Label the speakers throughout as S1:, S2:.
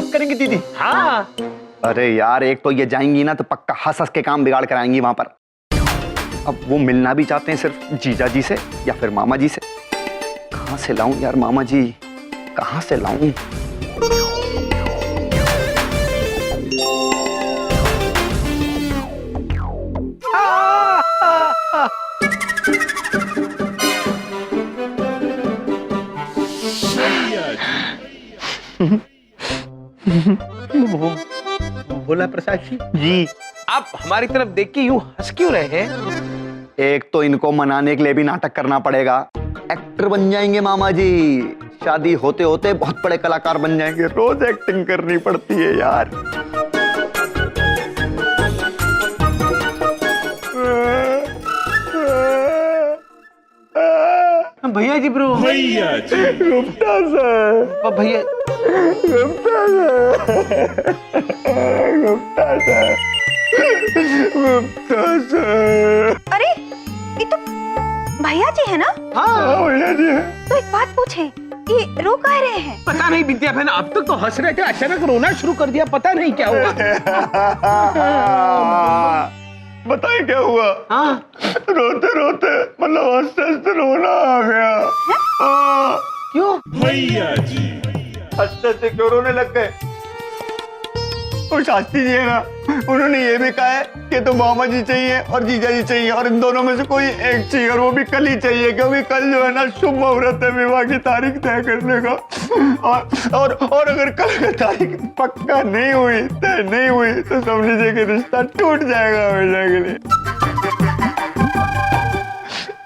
S1: Help करेंगी दीदी?
S2: हाँ।
S1: अरे यार, एक तो ये जाएंगी ना तो पक्का हंस हंस के काम बिगाड़ कर आएंगी वहां पर। अब वो मिलना भी चाहते हैं सिर्फ जीजा जी से या फिर मामा जी से। कहां से लाऊं यार मामा जी, कहां से लाऊं?
S2: बोला प्रसाद
S1: जी।
S2: आप हमारी तरफ देख के यूं हंस क्यों रहे हैं?
S1: एक तो इनको मनाने के लिए भी नाटक करना पड़ेगा। एक्टर बन जाएंगे मामा जी, शादी होते होते बहुत बड़े कलाकार बन जाएंगे। रोज एक्टिंग करनी पड़ती है यार।
S2: भैया जी ब्रो,
S3: भैया जी,
S1: गुप्ता सर,
S2: भैया
S1: Gupta sir, Gupta sir, Gupta sir.
S4: अरे ये तो भैया जी है ना?
S2: हाँ
S1: भैया जी है।
S4: तो एक बात पूछे, ये रो कह रहे हैं?
S2: पता नहीं विद्या बहन, अब तक तो हंस रहे थे, अचानक रोना शुरू कर दिया, पता नहीं क्या हुआ।
S1: बताइए क्या हुआ?
S2: हाँ
S1: रोते रोते मतलब हंसते हंसते रोना आ गया।
S2: क्यों?
S3: भैया जी,
S1: हंसते हंसते क्यों रोने लग गए? वो शास्त्री जी है ना, उन्होंने ये भी कहा है कि तो मामा जी चाहिए और जीजा जी चाहिए, और इन दोनों में से कोई एक चाहिए, और वो भी कल ही चाहिए, क्योंकि कल जो है ना शुभ मुहूर्त है विवाह की तारीख तय करने का। और अगर कल की तारीख पक्का नहीं हुई, तय नहीं हुई, तो समझिए कि रिश्ता टूट जाएगा हमेशा के लिए।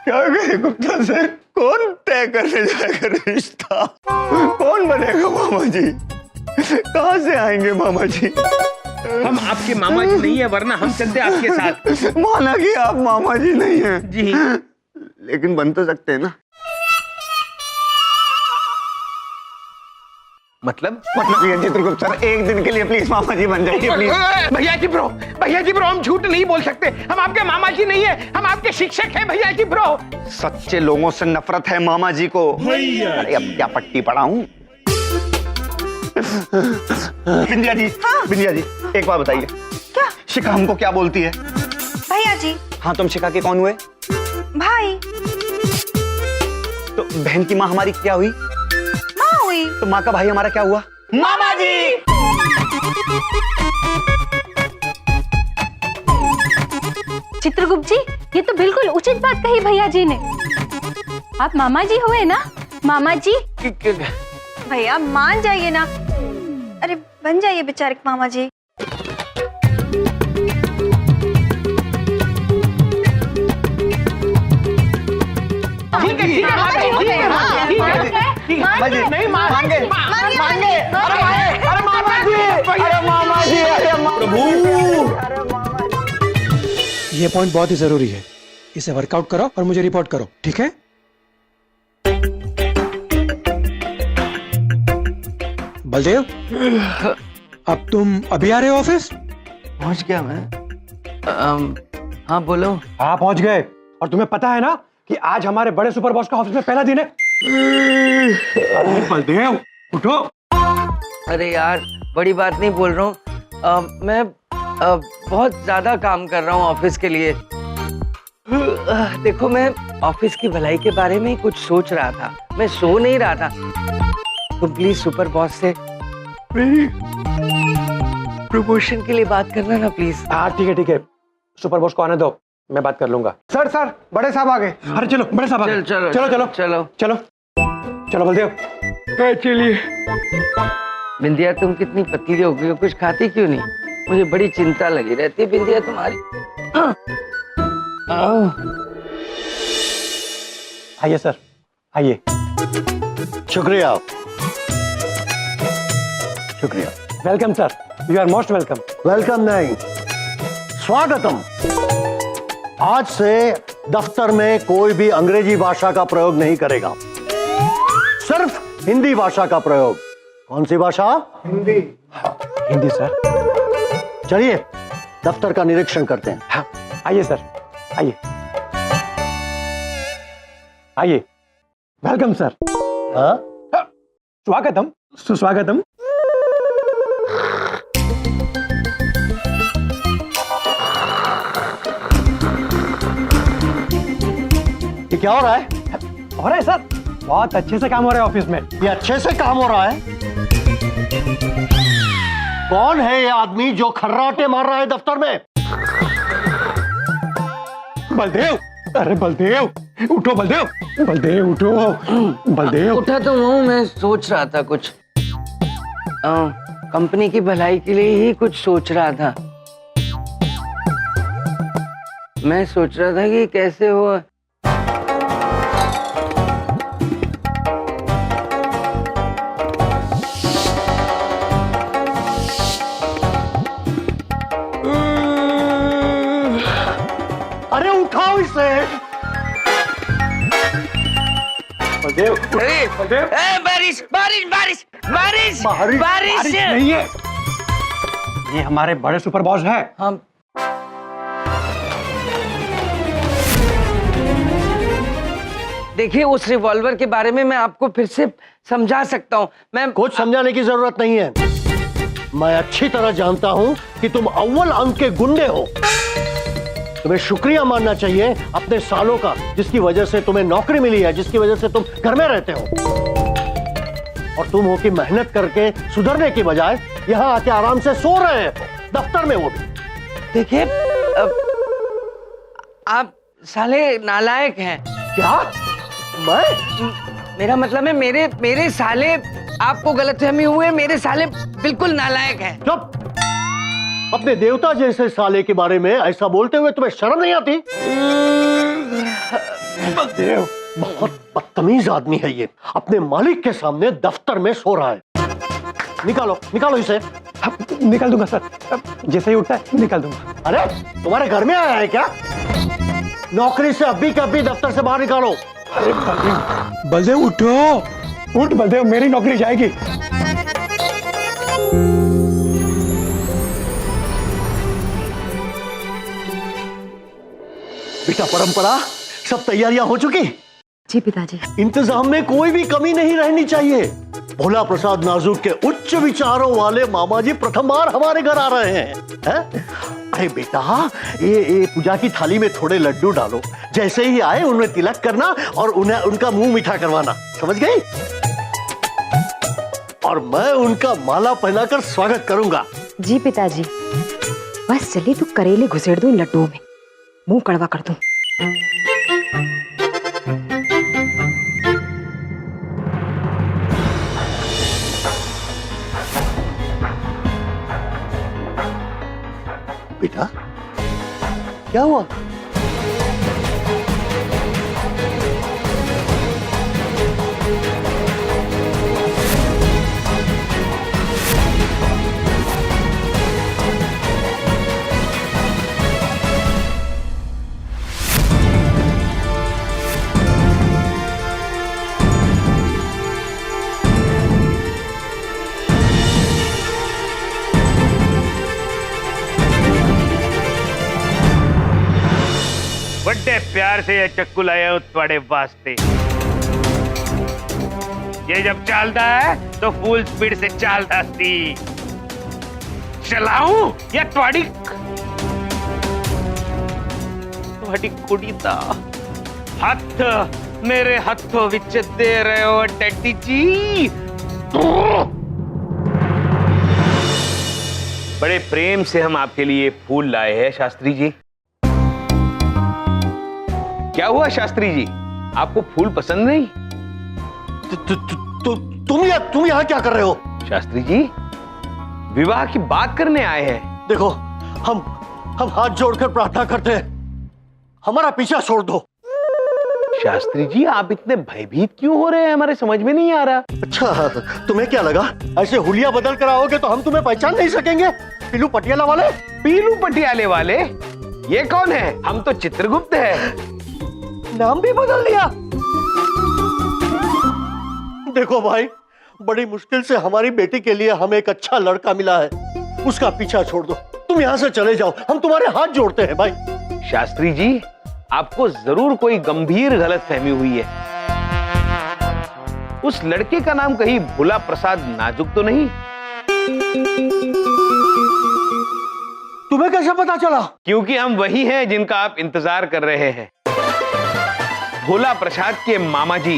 S1: क्या कहे गुप्ता सर, कौन तय करने जाएगा रिश्ता? कौन बनेगा मामा जी? कहाँ से आएंगे मामा जी?
S2: हम आपके मामा जी नहीं है, वरना हम चलते आपके साथ।
S1: माना कि आप मामा जी नहीं हैं
S2: जी,
S1: लेकिन बन तो सकते हैं ना।
S2: मतलब
S1: ये चित्रगुप्त सर, एक दिन के लिए प्लीज मामा जी बन जाइए प्लीज।
S2: भैया जी ब्रो, हम झूठ नहीं बोल सकते, हम आपके मामा जी नहीं है, हम आपके शिक्षक हैं भैया जी ब्रो।
S1: सच्चे लोगों से नफरत है मामा जी को।
S3: भैया
S1: अरे अब क्या पट्टी पढ़ाऊं? बिंदिया जी,
S4: हाँ?
S1: बिंदिया जी एक बात बताइए,
S4: क्या?
S1: शिखा हमको क्या बोलती है?
S4: भैया जी।
S1: हाँ, तुम शिखा के कौन हुए?
S4: भाई।
S1: तो बहन की माँ हमारी क्या हुई?
S4: माँ हुई।
S1: तो माँ का भाई हमारा क्या हुआ? मामा जी।
S5: चित्रगुप्त जी, ये तो बिल्कुल उचित बात कही भैया जी ने। आप मामा जी हुए ना? मामा जी।
S4: भैया मान जाइए ना, अरे बन जाइए बेचारे मामा जी।
S2: ठीक है, नहीं मांगे। अरे मामा जी,
S6: ये पॉइंट बहुत ही जरूरी है, इसे वर्कआउट करो और मुझे रिपोर्ट करो, ठीक है? बलदेव, अब तुम अभी आ रहे हो ऑफिस?
S7: पहुंच गया मैं। हाँ बोलो।
S6: हाँ पहुंच गए, और तुम्हें पता है ना कि आज हमारे बड़े सुपर बॉस का ऑफिस में पहला दिन है। अरे बलदेव उठो।
S7: अरे यार बड़ी बात नहीं बोल रहा हूँ, मैं बहुत ज्यादा काम कर रहा हूँ ऑफिस के लिए। देखो मैं ऑफिस की भलाई के बारे में ही कुछ सोच रहा था, मैं सो नहीं रहा था। तुम प्लीज सुपर बॉस से प्रमोशन के लिए बात करना ना प्लीज।
S6: हाँ ठीक है, सुपर बॉस को आने दो, मैं बात कर लूंगा। सर बड़े साहब आ गए। अरे चलो बड़े साहब आ गए।
S7: चलो
S6: चलो बलदेव
S7: चलिए। बिंदिया तुम कितनी पतली हो गई हो, कुछ खाती क्यों नहीं? मुझे बड़ी चिंता लगी रहती है बिंदिया तुम्हारी।
S6: आइए सर, आइए।
S1: शुक्रिया।
S6: Welcome sir, you are most welcome.
S8: Welcome नहीं, स्वागतम। आज से दफ्तर में कोई भी अंग्रेजी भाषा का प्रयोग नहीं करेगा, सिर्फ हिंदी भाषा का प्रयोग। कौन सी भाषा?
S6: हिंदी सर।
S8: चलिए दफ्तर का निरीक्षण करते हैं।
S6: हाँ आइए सर, आइए। Welcome sir.
S8: हाँ?
S6: स्वागतम, सुस्वागतम।
S8: क्या हो रहा है?
S6: हो रहा है सर, बहुत अच्छे से काम हो रहा है ऑफिस में।
S8: ये अच्छे से काम हो रहा है? कौन है ये आदमी जो खर्राटे मार रहा है दफ्तर में?
S6: बलदेव, अरे बलदेव उठो, बलदेव, बलदेव उठो, बलदेव।
S7: उठा तो हूँ, मैं सोच रहा था कुछ कंपनी की भलाई के लिए ही कुछ सोच रहा था। मैं सोच रहा था कि कैसे हो
S8: अरे उठाओ इसे।
S6: बलदेव, बलदेव,
S7: बारिश बारिश बारिश बारिश
S8: बारिश
S7: बारिश
S6: नहीं है, ये हमारे बड़े सुपर बॉस है।
S7: हम देखिए, उस रिवॉल्वर के बारे में मैं आपको फिर से समझा सकता हूँ। मैं
S8: कुछ समझाने की जरूरत नहीं है। मैं अच्छी तरह जानता हूं कि तुम अव्वल अंक के गुंडे हो। तुम्हें शुक्रिया मानना चाहिए अपने सालों का, जिसकी वजह से तुम्हें नौकरी मिली है, जिसकी वजह से तुम घर में रहते हो। और तुम हो कि मेहनत करके सुधरने की बजाय यहां आके आराम से सो रहे हो, दफ्तर में वो भी।
S7: देखिए, आप साले नालायक हैं।
S8: क्या? मैं?
S7: मेरा मतलब है मेरे साले, आपको गलतफहमी हुए, मेरे साले बिल्कुल नालायक हैं।
S8: चुप! अपने देवता जैसे साले के बारे में ऐसा बोलते हुए तुम्हें शर्म नहीं आती?
S6: देव,
S8: बहुत बदतमीज आदमी है ये, अपने मालिक के सामने दफ्तर में सो रहा है। निकालो निकालो इसे।
S6: निकाल दूंगा सर, जैसे ही उठता है निकाल दूंगा।
S8: अरे तुम्हारे घर में आया है क्या? नौकरी से अभी के अभी दफ्तर से बाहर निकालो।
S6: अरे बलदेव, बलदेव उठो, उठ बलदेव, मेरी नौकरी जाएगी।
S8: बेटा परंपरा, सब तैयारियां हो चुकी?
S5: जी पिताजी।
S8: इंतजाम में कोई भी कमी नहीं रहनी चाहिए। भोला प्रसाद नाजुक के उच्च विचारों वाले मामा जी प्रथम बार हमारे घर आ रहे हैं। अरे बेटा, ये पूजा की थाली में थोड़े लड्डू डालो, जैसे ही आए उन्हें तिलक करना और उन्हें उनका मुंह मीठा करवाना, समझ गई? और मैं उनका माला पहनाकर स्वागत करूंगा।
S3: जी पिताजी। बस चलिए तो करेले घुसेड़ दूं इन लड्डुओं में, मुंह कड़वा कर दूं।
S8: बेटा क्या हुआ?
S2: बड़े प्यार से ये चक्कू लाया हूं तुम्हारे वास्ते। ये जब चलता है तो फुल स्पीड से चलता सी। चलाऊं या तुम्हारी कुड़ी दा हथ मेरे हथों विच दे रहे हो डैडी जी। बड़े प्रेम से हम आपके लिए फूल लाए हैं शास्त्री जी। क्या हुआ शास्त्री जी, आपको फूल पसंद नहीं?
S8: तुम यहाँ क्या कर रहे हो?
S2: शास्त्री जी, विवाह की बात करने आए हैं।
S8: देखो, हम हाथ जोड़कर प्रार्थना करते हैं, हमारा पीछा छोड़ दो।
S2: शास्त्री जी, आप इतने भयभीत क्यों हो रहे हैं, हमारे समझ में नहीं आ रहा।
S8: अच्छा, तुम्हें क्या लगा ऐसे हुलिया बदल कर आओगे तो हम तुम्हें पहचान नहीं सकेंगे? पीलू पटियाला वाले?
S2: पीलू पटियाले वाले? ये कौन है? हम तो चित्रगुप्त है।
S8: नाम भी बदल लिया? देखो भाई, बड़ी मुश्किल से हमारी बेटी के लिए हमें एक अच्छा लड़का मिला है, उसका पीछा छोड़ दो। तुम यहाँ से चले जाओ, हम तुम्हारे हाथ जोड़ते हैं भाई।
S2: शास्त्री जी, आपको जरूर कोई गंभीर गलतफहमी हुई है। उस लड़के का नाम कहीं भोला प्रसाद नाजुक तो नहीं?
S8: तुम्हें कैसे पता चला?
S2: क्योंकि हम वही हैं जिनका आप इंतजार कर रहे हैं। भोला प्रसाद के मामा जी।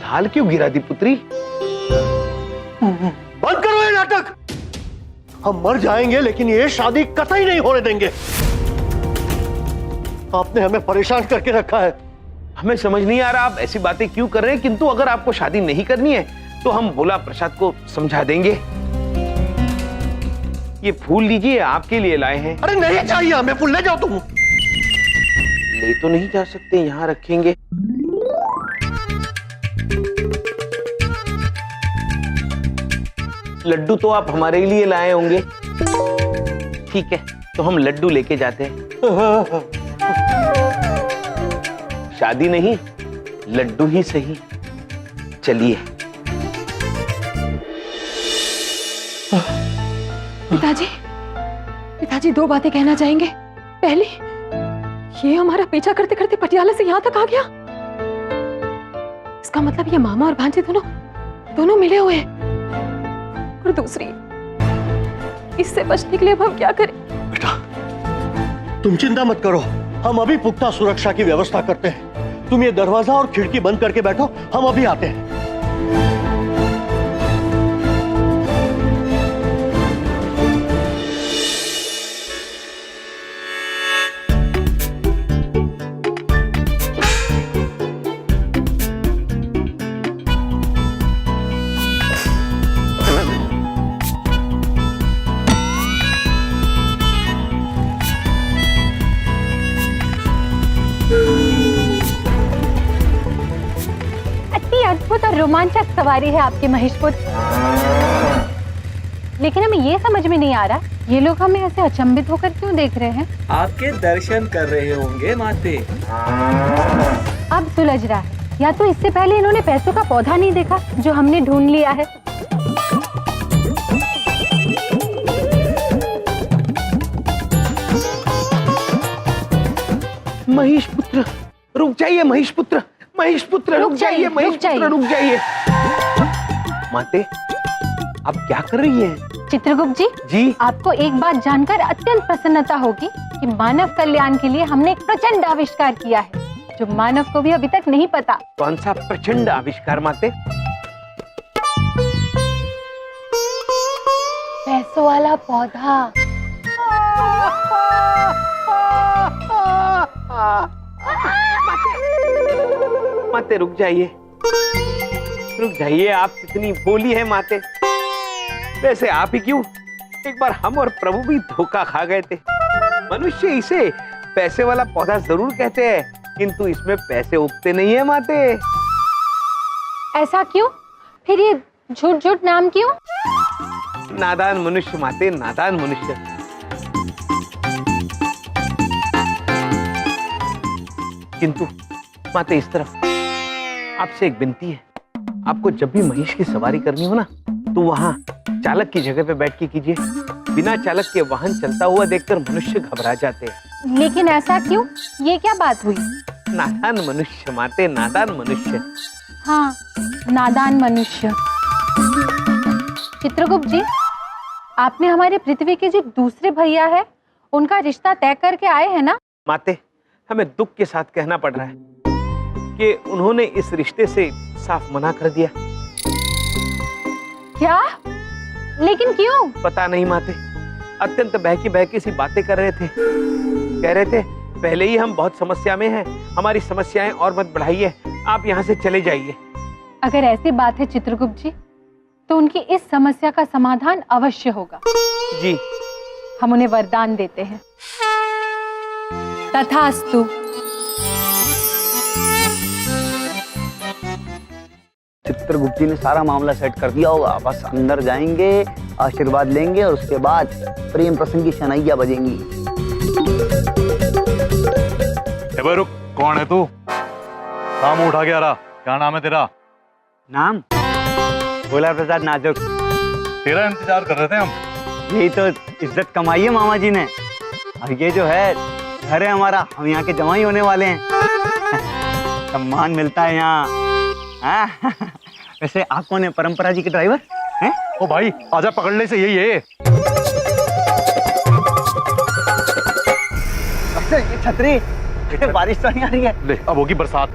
S2: ढाल क्यों गिरा दी पुत्री?
S8: बंद करो ये नाटक। हम मर जाएंगे लेकिन ये शादी कतई नहीं होने देंगे। आपने हमें परेशान करके रखा है।
S2: हमें समझ नहीं आ रहा आप ऐसी बातें क्यों कर रहे हैं, किंतु अगर आपको शादी नहीं करनी है तो हम भोला प्रसाद को समझा देंगे। ये फूल लीजिए, आपके लिए लाए हैं।
S8: अरे नहीं चाहिए हमें फूल, ले जाओ तुम।
S2: ले तो नहीं जा सकते, यहाँ रखेंगे। लड्डू तो आप हमारे लिए लाए होंगे। ठीक है, तो हम लड्डू लेके जाते हैं। शादी नहीं, लड्डू ही सही। चलिए।
S3: पिताजी, पिताजी दो बातें कहना चाहेंगे। पहली, ये हमारा पीछा करते करते पटियाला से यहाँ तक आ गया। इसका मतलब ये मामा और भांजे दोनों मिले हुए हैं। और दूसरी, इससे बचने के लिए अब हम क्या करें?
S8: बेटा तुम चिंता मत करो, हम अभी पुख्ता सुरक्षा की व्यवस्था करते हैं। तुम ये दरवाजा और खिड़की बंद करके बैठो, हम अभी आते हैं।
S5: अति अद्भुत और रोमांचक सवारी है आपके महेशपुत्र। लेकिन हमें ये समझ में नहीं आ रहा, ये लोग हमें ऐसे अचंभित होकर क्यों देख रहे हैं?
S9: आपके दर्शन कर रहे होंगे माते।
S5: अब सुलझ रहा है, या तो इससे पहले इन्होंने पैसों का पौधा नहीं देखा जो हमने ढूंढ लिया है।
S2: महेश पुत्र रुक जाइए, महेश पुत्र, महेश पुत्र रुक जाइए, महेश पुत्र रुक जाइए। माते, आप क्या कर रही हैं?
S5: चित्रगुप्त
S2: जी,
S5: आपको एक बात जानकर अत्यंत प्रसन्नता होगी कि मानव कल्याण के लिए हमने एक प्रचंड आविष्कार किया है जो मानव को भी अभी तक नहीं पता।
S2: कौन सा प्रचंड आविष्कार माते?
S5: पैसों वाला पौधा।
S2: माते रुक जाइए, रुक जाइए। आप कितनी भोली है माते। वैसे आप ही क्यों, एक बार हम और प्रभु भी धोखा खा गए थे। मनुष्य इसे पैसे वाला पौधा जरूर कहते हैं, किंतु इसमें पैसे उगते नहीं है माते।
S5: ऐसा क्यों? फिर ये झूठ झूठ नाम क्यों?
S2: नादान मनुष्य माते, नादान मनुष्य। किंतु माते इस तरफ आपसे एक विनती है, आपको जब भी महिष की सवारी करनी हो ना, तो वहां चालक की जगह पे बैठ के कीजिए। बिना चालक के वाहन चलता हुआ देखकर मनुष्य घबरा जाते हैं।
S5: लेकिन ऐसा क्यों? ये क्या बात हुई?
S2: नादान मनुष्य माते, नादान मनुष्य।
S5: हाँ, नादान मनुष्य। चित्रगुप्त जी, आपने हमारे पृथ्वी के जो दूसरे भैया है उनका रिश्ता तय करके आए हैं ना?
S2: माते, हमें दुख के साथ कहना पड़ रहा है कि उन्होंने इस रिश्ते से साफ मना कर दिया।
S5: क्या? लेकिन क्यों?
S2: पता नहीं माते, अत्यंत बहकी सी बातें कर रहे थे। कह रहे थे पहले ही हम बहुत समस्या में हैं, हमारी समस्याएं और मत बढ़ाइए, आप यहाँ से चले जाइए।
S5: अगर ऐसी बात है चित्रगुप्त जी, तो उनकी इस समस्या का समाधान अवश्य होगा।
S2: जी,
S5: हम उन्हें वरदान देते हैं। तथास्तु।
S10: चित्रगुप्त जी ने सारा मामला सेट कर दिया होगा, बस अंदर जाएंगे, आशीर्वाद लेंगे और उसके बाद प्रेम प्रसंग की शनाइयां बजेंगी।
S6: रुक, कौन है तू? नाम उठा के आ रहा, क्या नाम है तेरा?
S10: नाम भोला प्रसाद नाजुक।
S6: तेरा इंतजार कर रहे थे हम।
S10: यही तो इज्जत कमाई है मामा जी ने, और ये जो है घर है हमारा, हम यहाँ के जवाई होने वाले हैं। सम्मान मिलता है यहाँ। वैसे आप कौन है? परंपरा जी के ड्राइवर हैं?
S6: ओ भाई आजा, पकड़ने से यही है।
S10: ये छतरी, ये बारिश तो नहीं आ रही है।
S6: ले अब होगी बरसात।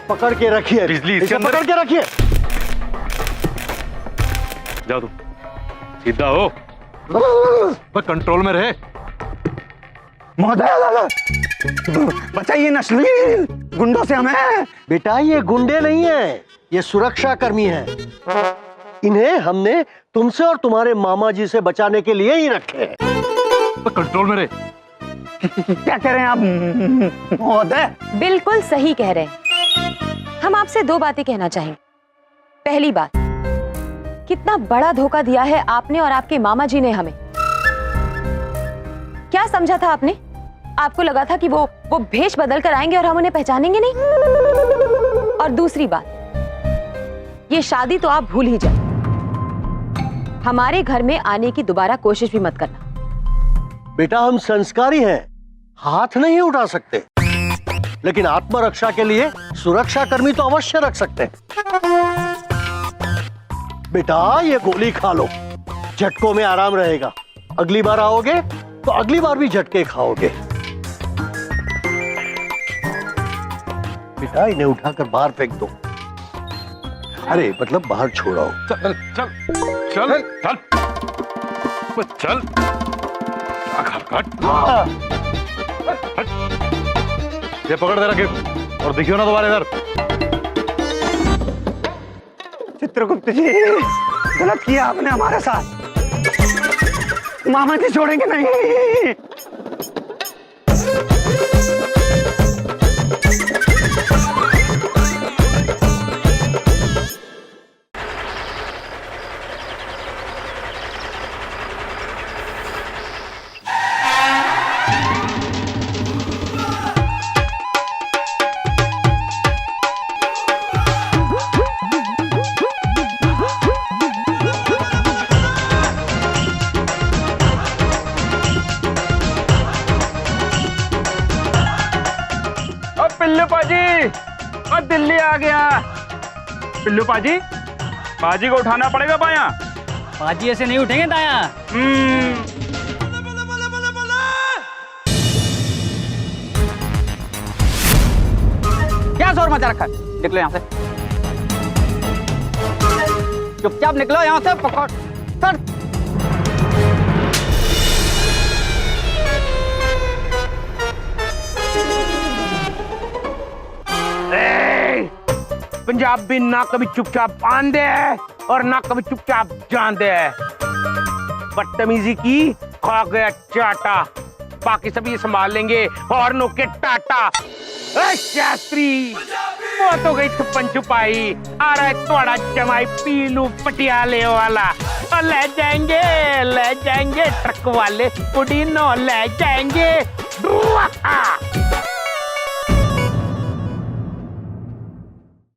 S8: पकड़ के रखिए,
S6: बिजली इसके
S8: इसे
S6: अंदर-
S8: पकड़ के रखिए।
S6: जाओ तुम, सीधा हो, बस कंट्रोल में रहे।
S10: महोदय बचाइए, नस्ली गुंडों से हमें।
S8: बेटा ये गुंडे नहीं है, ये सुरक्षा कर्मी है। इन्हें हमने तुमसे और तुम्हारे मामा जी से बचाने के लिए ही रखे हैं।
S6: बस कंट्रोल में रहे।
S10: क्या कह रहे हैं आप महोदय?
S3: बिल्कुल सही कह रहे हैं। हम आपसे दो बातें कहना चाहेंगे। पहली बात, कितना बड़ा धोखा दिया है आपने और आपके मामा जी ने हमें। क्या समझा था आपने? आपको लगा था कि वो भेष बदल कर आएंगे और हम उन्हें पहचानेंगे नहीं। और दूसरी बात, ये शादी तो आप भूल ही जाए। हमारे घर में आने की दोबारा कोशिश भी मत करना।
S8: बेटा हम संस्कारी हैं, हाथ नहीं उठा सकते, लेकिन आत्मरक्षा के लिए सुरक्षा कर्मी तो अवश्य रख सकते हैं। बेटा ये गोली खा लो, झटकों में आराम रहेगा। अगली बार आओगे तो अगली बार भी झटके खाओगे। बेटा इन्हें उठाकर बाहर फेंक दो। अरे मतलब बाहर छोड़ाओ।
S6: चल चल चल चल बस चल। हट। ये पकड़ दे रखे और दिखियो ना दोबारा इधर।
S10: चित्रगुप्त जी, गलत किया आपने हमारे साथ। मामा जी छोड़ेंगे नहीं।
S2: पिल्लू पाजी, और दिल्ली आ गया। पिल्लू पाजी, बाजी को उठाना पड़ेगा बाया।
S9: बाजी ऐसे नहीं उठेंगे दाया।
S10: क्या जोर मचा रखा है? निकलो यहाँ से, चुपचाप निकलो यहाँ से। पकड़ सर।
S2: पंजाबी ना कभी चुपचाप आंदे और ना कभी चुपचाप जान दे। बदतमीजी की खा गया चाटा, बाकी सब ये संभाल लेंगे। और नो के टाटा। शास्त्री वो तो गई छुपन छुपाई, आ रहा है थोड़ा जमाई पीलू पटियाले वाला। और ले जाएंगे ट्रक वाले, उड़ीनो ले जाएंगे।